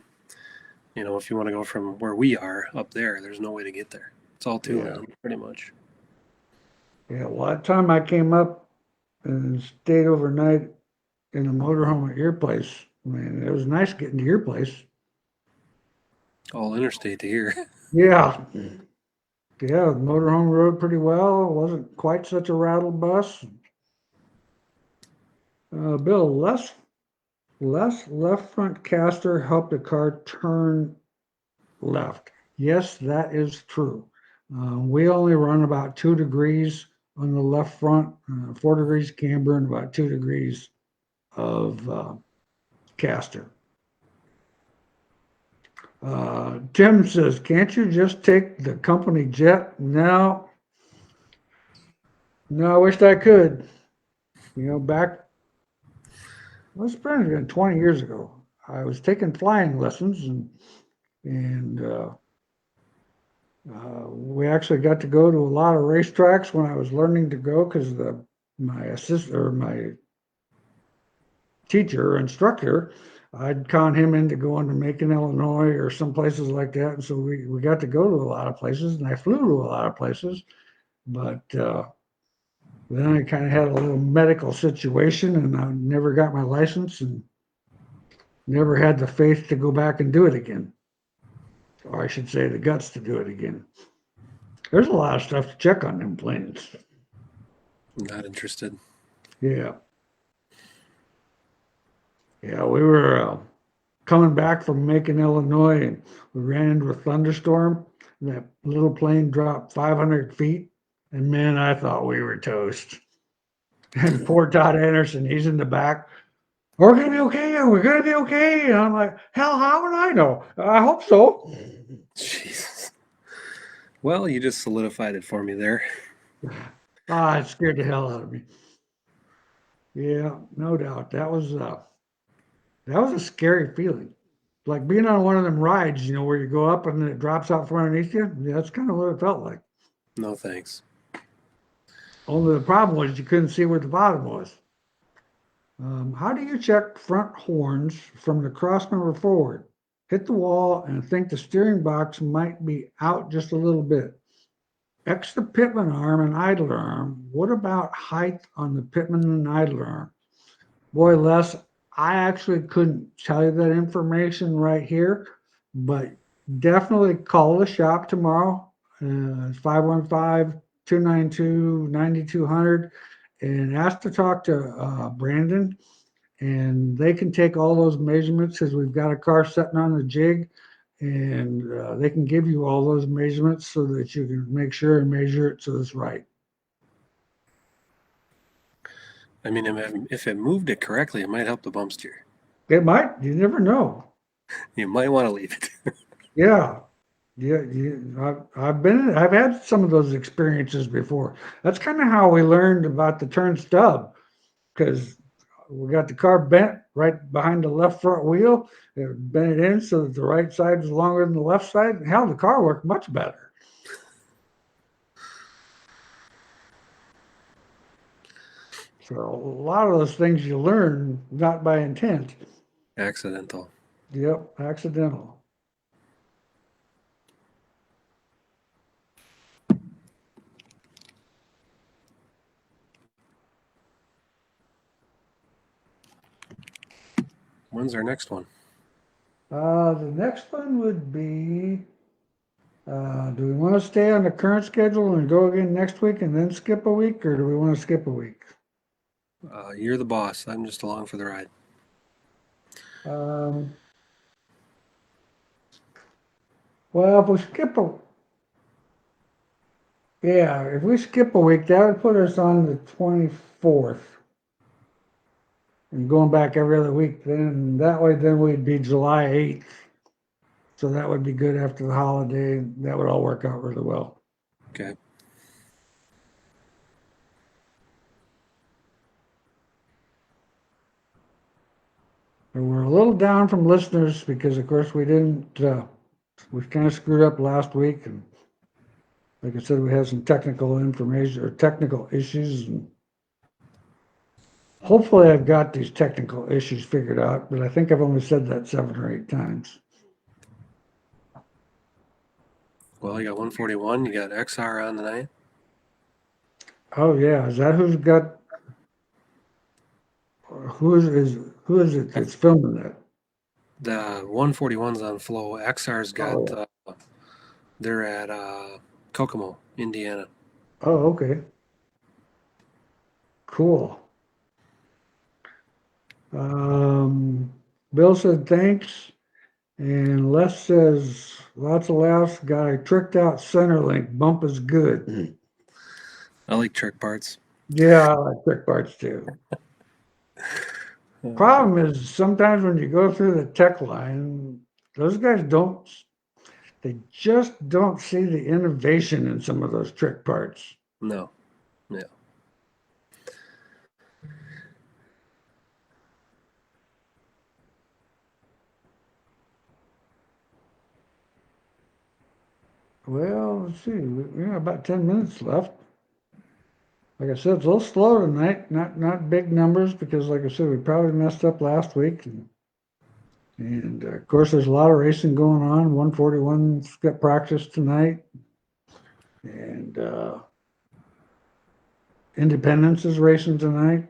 if you want to go from where we are up there, there's no way to get there. It's all two Yeah, lane, pretty much. yeah. Well, that time I came up and stayed overnight in a motorhome at your place, man, it was nice getting to your place. All interstate to here. Yeah, yeah. The motorhome rode pretty well. It wasn't quite such a rattle bus. Bill, less left front caster helped the car turn left. Yes, that is true. We only run about 2 degrees on the left front, 4 degrees camber, and about 2 degrees of caster. Tim says, "Can't you just take the company jet?" No, no, I wished I could. Back, well, it's probably been 20 years ago. I was taking flying lessons, and we actually got to go to a lot of racetracks when I was learning to go because my assistant or my teacher or instructor, I'd con him into going to Macon, Illinois, or some places like that. And so we got to go to a lot of places, and I flew to a lot of places. But then I kind of had a little medical situation, and I never got my license, and never had the faith to go back and do it again, or I should say, the guts to do it again. There's a lot of stuff to check on them planes. Not interested. Yeah. Yeah, we were coming back from Macon, Illinois, and we ran into a thunderstorm. And that little plane dropped 500 feet, and man, I thought we were toast. And poor Todd Anderson, he's in the back. We're gonna be okay. We're gonna be okay. And I'm like, hell, how would I know? I hope so. Jesus. Well, you just solidified it for me there. It scared the hell out of me. Yeah, no doubt. That was a scary feeling. Like being on one of them rides, where you go up and then it drops out from underneath you. Yeah, that's kind of what it felt like. No thanks. Only the problem was you couldn't see where the bottom was. How do you check front horns from the crossmember forward? Hit the wall and think the steering box might be out just a little bit. X the pitman arm and idler arm. What about height on the pitman and idler arm? Boy, Les, I actually couldn't tell you that information right here, but definitely call the shop tomorrow. 515-292-9200 and ask to talk to Brandon, and they can take all those measurements because we've got a car sitting on the jig, and they can give you all those measurements so that you can make sure and measure it so it's right. I mean, if it moved it correctly, it might help the bump steer. It might, you never know. You might want to leave it. Yeah. Yeah, I've had some of those experiences before. That's kind of how we learned about the turn stub because we got the car bent right behind the left front wheel. It bent it in so that the right side was longer than the left side. Hell, the car worked much better. So a lot of those things you learn not by intent. Accidental. Yep, accidental. When's our next one? The next one would be, do we want to stay on the current schedule and go again next week and then skip a week, or do we want to skip a week? You're the boss. I'm just along for the ride. Um, well, if we skip a week, that would put us on the 24th. And going back every other week, then that way, then we'd be July 8th. So that would be good after the holiday. That would all work out really well. Okay. And we're a little down from listeners because, of course, we didn't. We kind of screwed up last week, and like I said, we had some technical information or technical issues, and hopefully, I've got these technical issues figured out. But I think I've only said that 7 or 8 times. Well, you got 141. You got XR on tonight. Oh yeah, is that who's got? Who is it that's filming that? The 141's on flow. XR's got. Oh, They're at Kokomo, Indiana. oh, okay, cool. Bill said thanks, and Les says lots of laughs. Got a tricked out Centerlink. Bump is good. I like trick parts. Yeah, I like trick parts too. Problem is sometimes when you go through the tech line, those guys don't. They just don't see the innovation in some of those trick parts. No. Yeah. Well, let's see. We got about 10 minutes left. Like I said, it's a little slow tonight. Not big numbers because, like I said, we probably messed up last week. And of course, there's a lot of racing going on. 141's got practice tonight. And Independence is racing tonight.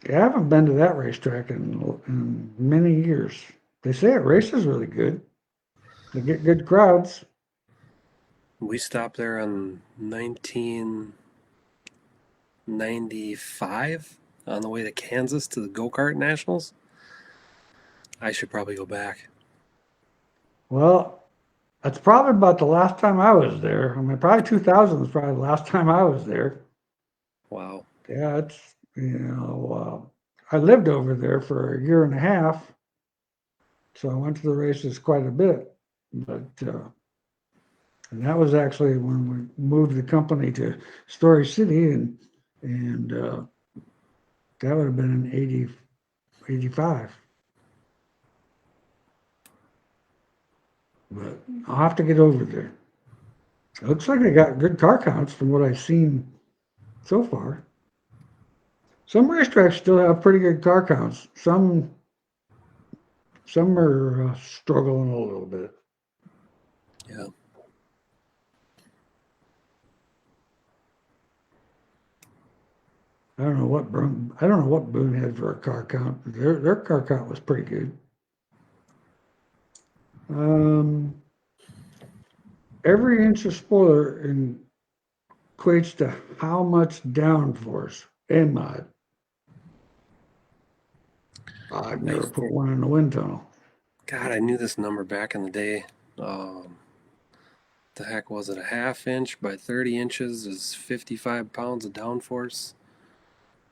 Yeah, I haven't been to that racetrack in many years. They say it races really good. They get good crowds. We stopped there on 1995 on the way to Kansas to the go-kart nationals. I should probably go back. Well, that's probably about the last time I was there. I mean, probably 2000 was probably the last time I was there. Wow. Yeah, I lived over there for a year and a half, so I went to the races quite a bit. But and that was actually when we moved the company to Story City, and that would have been in 85. But I'll have to get over there. It looks like they got good car counts from what I've seen so far. Some racetracks still have pretty good car counts. Some are struggling a little bit. Yeah. I don't know what Boone had for a car count. Their car count was pretty good. Every inch of spoiler equates to how much downforce in mod. I've never put one in the wind tunnel. God, I knew this number back in the day. The heck was it? A half inch by 30 inches is 55 pounds of downforce?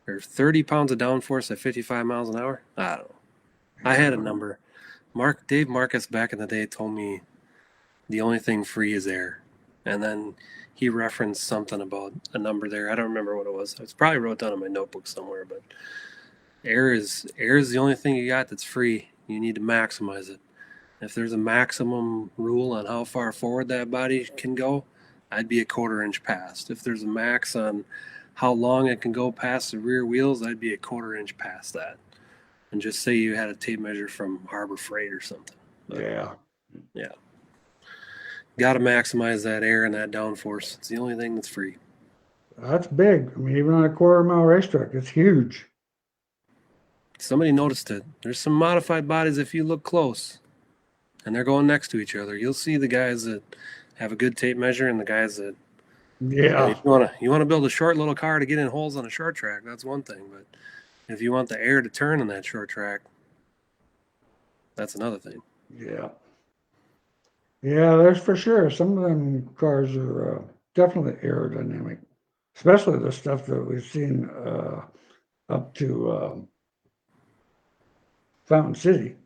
Or 30 pounds of downforce at 55 miles an hour? I don't know. I had a number. Dave Marcus back in the day told me the only thing free is air. And then he referenced something about a number there. I don't remember what it was. It's probably wrote down in my notebook somewhere, but air is the only thing you got that's free. You need to maximize it. If there's a maximum rule on how far forward that body can go, I'd be a quarter inch past. If there's a max on how long it can go past the rear wheels, I'd be a quarter inch past that. And just say you had a tape measure from Harbor Freight or something. But, yeah. Got to maximize that air and that downforce. It's the only thing that's free. That's big. I mean, even on a quarter-mile racetrack, it's huge. Somebody noticed it. There's some modified bodies if you look close, and they're going next to each other. You'll see the guys that have a good tape measure and the guys that. Yeah. If you want to build a short little car to get in holes on a short track, that's one thing. But if you want the air to turn on that short track, that's another thing. Yeah. Yeah, there's for sure. Some of them cars are definitely aerodynamic, especially the stuff that we've seen up to Fountain City.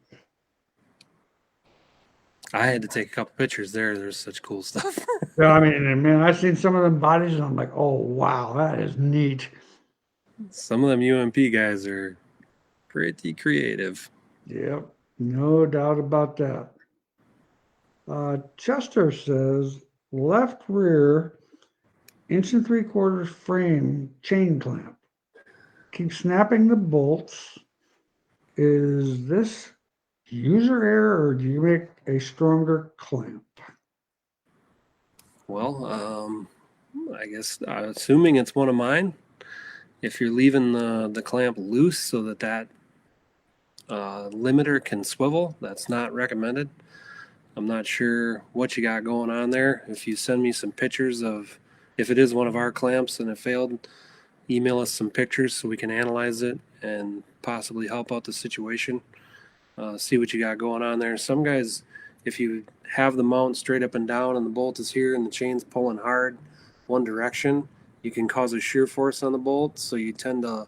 I had to take a couple pictures there. There's such cool stuff. Yeah, I mean, man, I've seen some of them bodies and I'm like, oh, wow, that is neat. Some of them UMP guys are pretty creative. Yep, no doubt about that. Chester says left rear 1 3/4 frame chain clamp. Keep snapping the bolts. Is this user error or do you make a stronger clamp? Well, I guess assuming it's one of mine, if you're leaving the clamp loose so that limiter can swivel, that's not recommended. I'm not sure what you got going on there. If you send me some pictures of if it is one of our clamps and it failed, email us some pictures so we can analyze it and possibly help out the situation. See what you got going on there. Some guys, if you have the mount straight up and down and the bolt is here and the chain's pulling hard one direction, you can cause a shear force on the bolt. So you tend to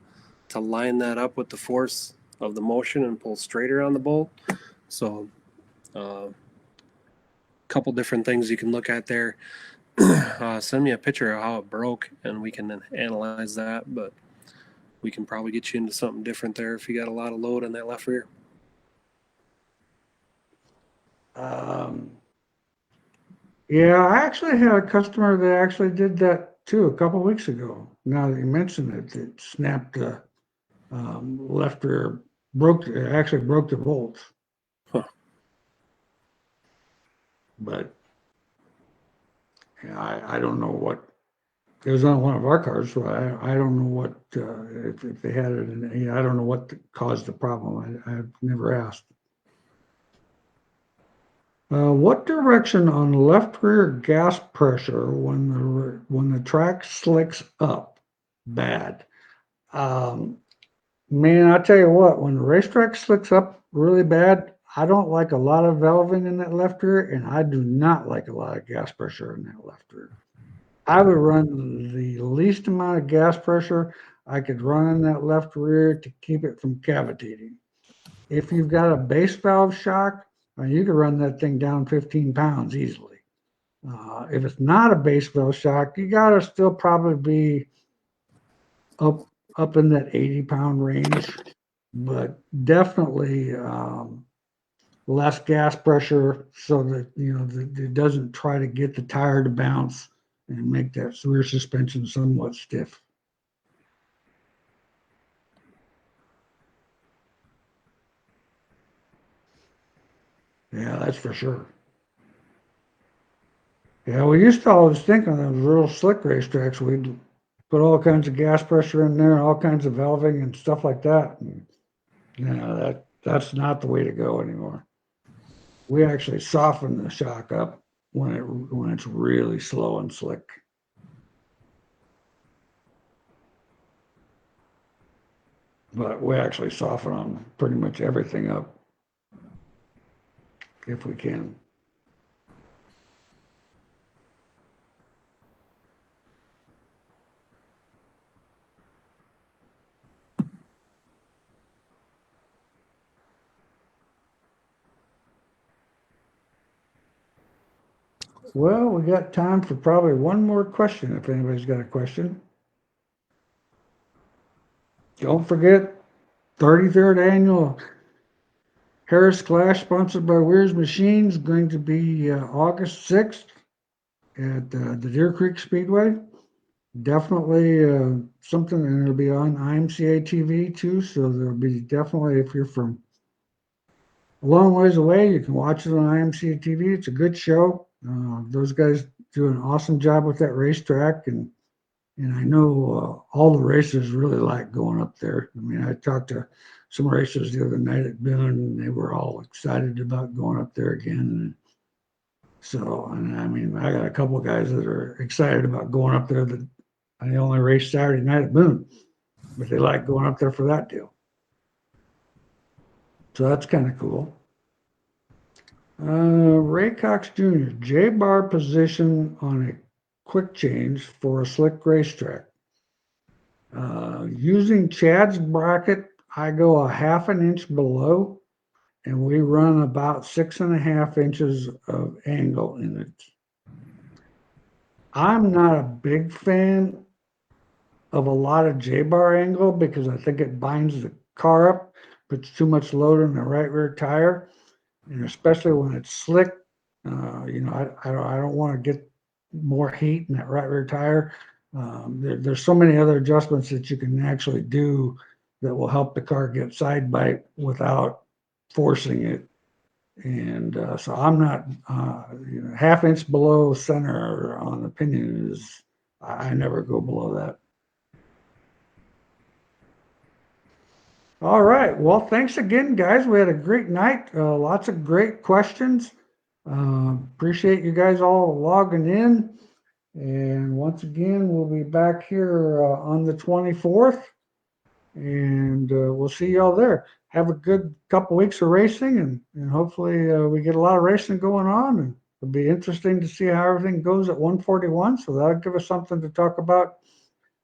line that up with the force of the motion and pull straighter on the bolt. So couple different things you can look at there. Send me a picture of how it broke and we can then analyze that, but we can probably get you into something different there if you got a lot of load on that left rear. Yeah, I actually had a customer that actually did that too a couple weeks ago. Now that you mention it, it snapped the left rear, actually broke the bolts. Huh. But yeah, I don't know what, it was on one of our cars, so I don't know what, if they had it in, I don't know what caused the problem. I've never asked. What direction on left rear gas pressure when the track slicks up? Bad. Man, I tell you what, when the racetrack slicks up really bad, I don't like a lot of valving in that left rear, and I do not like a lot of gas pressure in that left rear. I would run the least amount of gas pressure I could run in that left rear to keep it from cavitating. If you've got a base valve shock, you can run that thing down 15 pounds easily. If it's not a base valve shock, you got to still probably be up in that 80-pound range, but definitely less gas pressure so that it doesn't try to get the tire to bounce and make that rear suspension somewhat stiff. Yeah, that's for sure. Yeah, we used to always think on those real slick racetracks, we'd put all kinds of gas pressure in there, all kinds of valving and stuff like that. And, that's not the way to go anymore. We actually soften the shock up when it's really slow and slick. But we actually soften on pretty much everything up if we can. Well, we got time for probably one more question if anybody's got a question. Don't forget, 33rd annual Harris Clash, sponsored by Weir's Machines, going to be August 6th at the Deer Creek Speedway. Definitely something, and it'll be on IMCA TV too, so there'll be definitely, if you're from a long ways away, you can watch it on IMCA TV. It's a good show. Those guys do an awesome job with that racetrack, and I know all the racers really like going up there. I mean, I talked to some racers the other night at Boone, and they were all excited about going up there again. So, and I mean, I got a couple of guys that are excited about going up there that I only raced Saturday night at Boone, but they like going up there for that deal. So that's kind of cool. Ray Cox Jr., J-bar position on a quick change for a slick racetrack. Using Chad's bracket, I go a 1/2 inch below, and we run about 6.5 inches of angle in it. I'm not a big fan of a lot of J-bar angle because I think it binds the car up, puts too much load on the right rear tire, and especially when it's slick. I don't want to get more heat in that right rear tire. There's so many other adjustments that you can actually do that will help the car get side bite without forcing it. And so I'm not, half inch below center on the pinion is, I never go below that. All right. Well, thanks again, guys. We had a great night. Lots of great questions. Appreciate you guys all logging in. And once again, we'll be back here on the 24th, and we'll see y'all there. Have a good couple weeks of racing, and hopefully we get a lot of racing going on. And it'll be interesting to see how everything goes at 141. So that'll give us something to talk about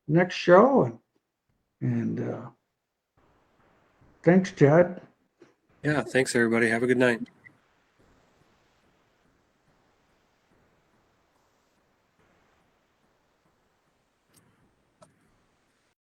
next show. And thanks, Chad. Yeah, thanks everybody. Have a good night.